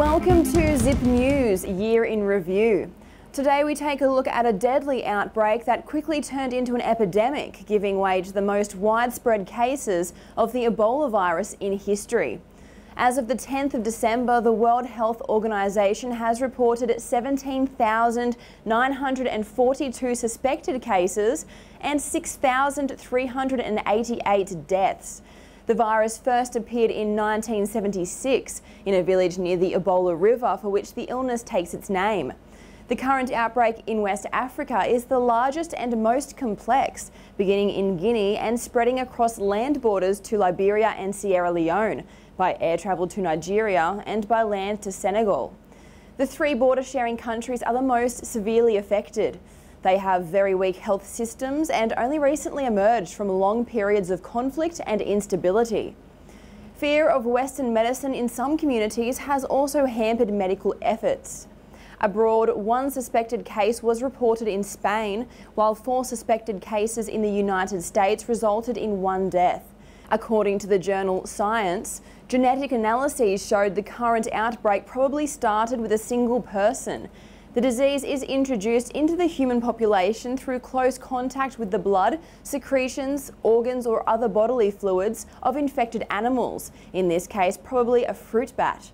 Welcome to Zip News Year in Review. Today we take a look at a deadly outbreak that quickly turned into an epidemic, giving way to the most widespread cases of the Ebola virus in history. As of the 10th of December, the World Health Organization has reported 17,942 suspected cases and 6,388 deaths. The virus first appeared in 1976 in a village near the Ebola River, for which the illness takes its name. The current outbreak in West Africa is the largest and most complex, beginning in Guinea and spreading across land borders to Liberia and Sierra Leone, by air travel to Nigeria and by land to Senegal. The three border-sharing countries are the most severely affected. They have very weak health systems and only recently emerged from long periods of conflict and instability. Fear of Western medicine in some communities has also hampered medical efforts. Abroad, one suspected case was reported in Spain, while 4 suspected cases in the United States resulted in 1 death. According to the journal Science, genetic analyses showed the current outbreak probably started with a single person. The disease is introduced into the human population through close contact with the blood, secretions, organs or other bodily fluids of infected animals, in this case probably a fruit bat.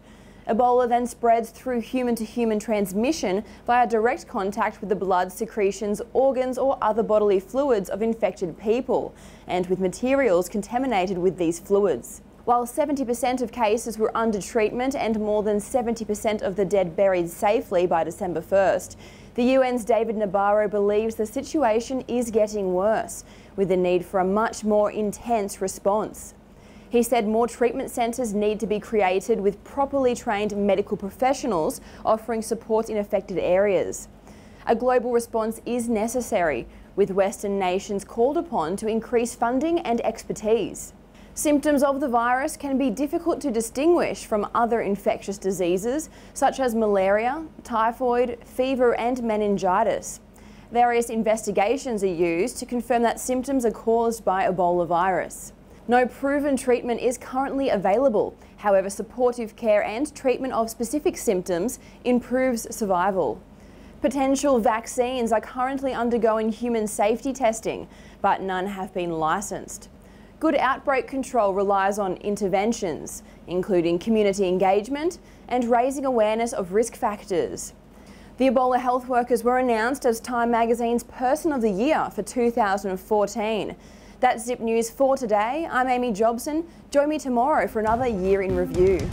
Ebola then spreads through human-to-human transmission via direct contact with the blood, secretions, organs or other bodily fluids of infected people, and with materials contaminated with these fluids. While 70% of cases were under treatment and more than 70% of the dead buried safely by December 1st, the UN's David Nabarro believes the situation is getting worse, with the need for a much more intense response. He said more treatment centres need to be created with properly trained medical professionals offering support in affected areas. A global response is necessary, with Western nations called upon to increase funding and expertise. Symptoms of the virus can be difficult to distinguish from other infectious diseases such as malaria, typhoid, fever and meningitis. Various investigations are used to confirm that symptoms are caused by Ebola virus. No proven treatment is currently available. However, supportive care and treatment of specific symptoms improves survival. Potential vaccines are currently undergoing human safety testing, but none have been licensed. Good outbreak control relies on interventions, including community engagement and raising awareness of risk factors. The Ebola health workers were announced as Time magazine's Person of the Year for 2014. That's Zip News for today. I'm Amy Jobson. Join me tomorrow for another Year in Review.